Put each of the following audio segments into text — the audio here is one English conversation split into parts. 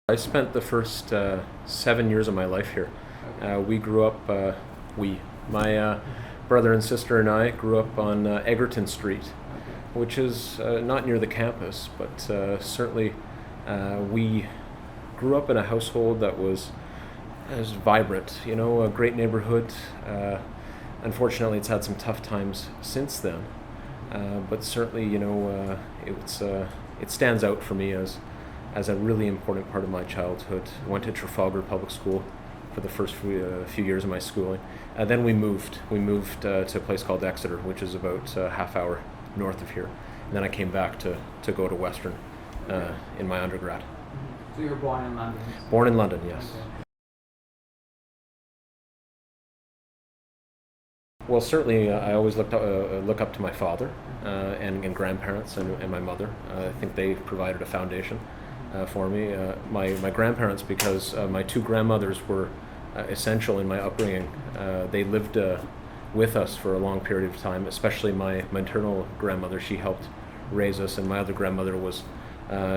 I spent the first 7 years of my life here. We grew up, my brother and sister and I grew up on Egerton Street, which is not near the campus, but certainly we grew up in a household that was as vibrant, a great neighborhood. Unfortunately, it's had some tough times since then, but certainly, it stands out for me as a really important part of my childhood. I went to Trafalgar Public School for the first few years of my schooling. Then we moved. We moved to a place called Exeter, which is about a half hour north of here. And then I came back to go to Western in my undergrad. So you were born in London? Born in London, yes. Okay. Well, certainly I always look up to my father and grandparents and my mother. I think they provided a foundation for me. My grandparents, because my two grandmothers were essential in my upbringing. They lived with us for a long period of time, especially my maternal grandmother. She helped raise us, and my other grandmother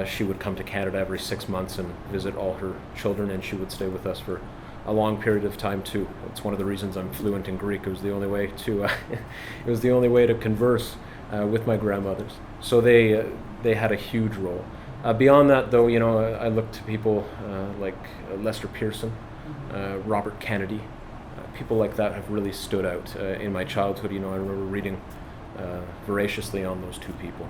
she would come to Canada every 6 months and visit all her children, and she would stay with us for a long period of time too. It's one of the reasons I'm fluent in Greek. It was the only way to converse with my grandmothers. So they had a huge role. Beyond that, though, I look to people like Lester Pearson, Robert Kennedy. People like that have really stood out in my childhood. I remember reading voraciously on those two people.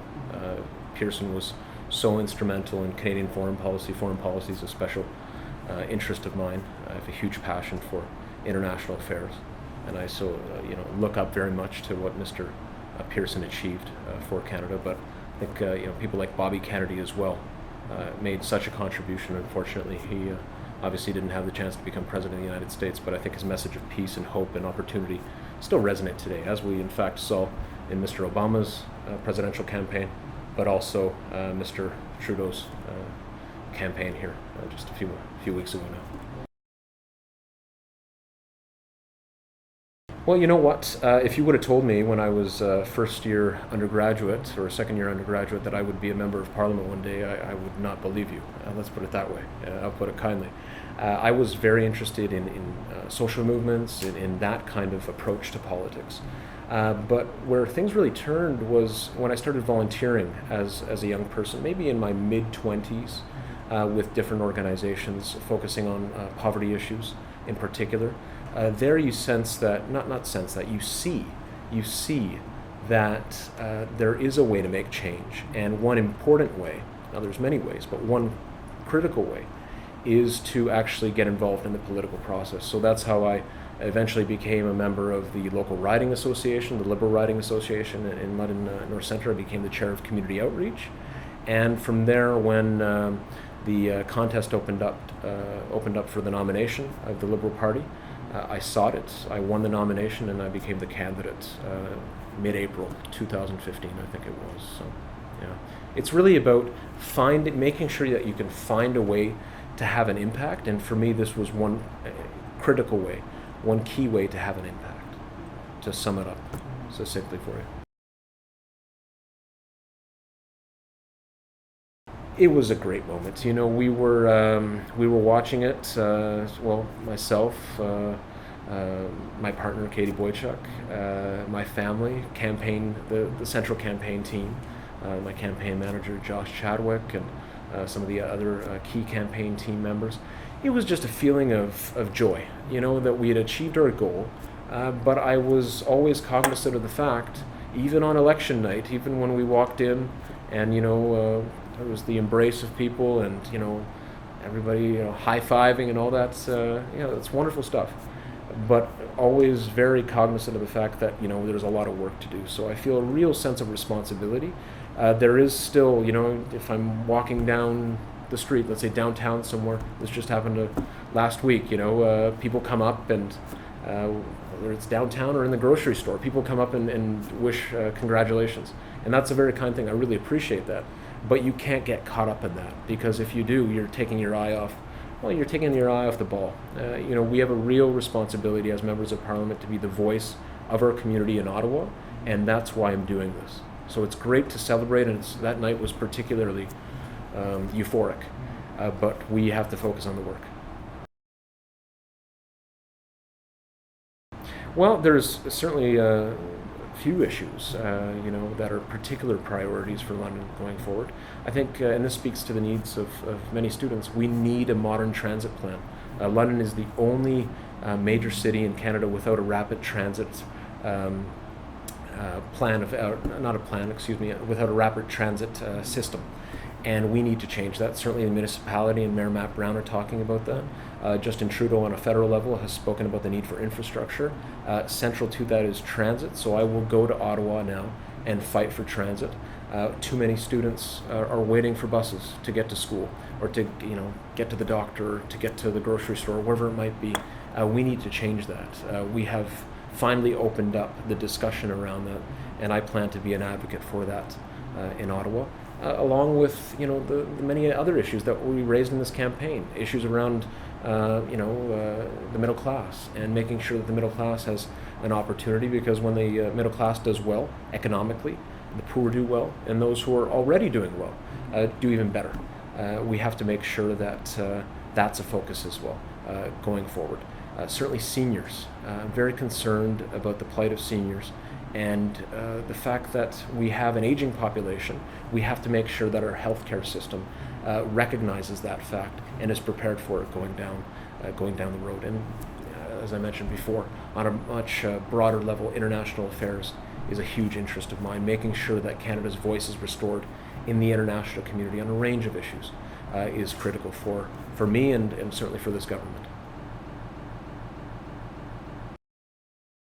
Pearson was so instrumental in Canadian foreign policy. Foreign policy is a special interest of mine. I have a huge passion for international affairs, and I look up very much to what Mr. Pearson achieved for Canada. But I think people like Bobby Kennedy as well made such a contribution. Unfortunately, he obviously didn't have the chance to become president of the United States, but I think his message of peace and hope and opportunity still resonate today, as we in fact saw in Mr. Obama's presidential campaign, but also Mr. Trudeau's campaign here just a few weeks ago now. Well, you know what? If you would have told me when I was first year undergraduate or second year undergraduate that I would be a member of Parliament one day, I would not believe you. Let's put it that way. I'll put it kindly. I was very interested in social movements, in that kind of approach to politics. But where things really turned was when I started volunteering as a young person, maybe in my mid-20s, with different organizations focusing on poverty issues in particular. There you sense that, you see that there is a way to make change. And one important way, now there's many ways, but one critical way is to actually get involved in the political process. So that's how I eventually became a member of the local riding association, the Liberal Riding Association in London North Centre. I became the chair of community outreach. And from there, when the contest opened up for the nomination of the Liberal Party, I sought it, I won the nomination, and I became the candidate mid-April 2015, I think it was. So, yeah. It's really about making sure that you can find a way to have an impact, and for me this was one critical way, one key way to have an impact, to sum it up succinctly for you. It was a great moment. We were watching it. Myself, my partner Katie Boychuk, my family, the central campaign team, my campaign manager Josh Chadwick, and some of the other key campaign team members. It was just a feeling of joy, that we had achieved our goal. But I was always cognizant of the fact, even on election night, even when we walked in, and there was the embrace of people, and everybody high-fiving and all that. It's wonderful stuff. But always very cognizant of the fact that there's a lot of work to do. So I feel a real sense of responsibility. There is still, if I'm walking down the street, let's say downtown somewhere, this just happened last week. People come up and whether it's downtown or in the grocery store, people come up and wish congratulations, and that's a very kind thing. I really appreciate that. But you can't get caught up in that, because if you do, you're taking your eye off the ball. We have a real responsibility as members of Parliament to be the voice of our community in Ottawa, and that's why I'm doing this. So it's great to celebrate, and that night was particularly euphoric. but we have to focus on the work. Well, there's certainly a few issues, that are particular priorities for London going forward. I think, and this speaks to the needs of many students, we need a modern transit plan. London is the only major city in Canada without a rapid transit without a rapid transit system. And we need to change that. Certainly the municipality and Mayor Matt Brown are talking about that. Justin Trudeau on a federal level has spoken about the need for infrastructure. Central to that is transit, so I will go to Ottawa now and fight for transit. Too many students are waiting for buses to get to school or to get to the doctor, or to get to the grocery store, wherever it might be. We need to change that. We have finally opened up the discussion around that, and I plan to be an advocate for that in Ottawa. Along with the many other issues that we raised in this campaign, issues around the middle class and making sure that the middle class has an opportunity, because when the middle class does well economically, the poor do well, and those who are already doing well do even better. We have to make sure that that's a focus as well going forward. Certainly seniors. I'm very concerned about the plight of seniors. And the fact that we have an aging population, we have to make sure that our healthcare system recognizes that fact and is prepared for it going down the road. And as I mentioned before, on a much broader level, international affairs is a huge interest of mine. Making sure that Canada's voice is restored in the international community on a range of issues is critical for me and certainly for this government.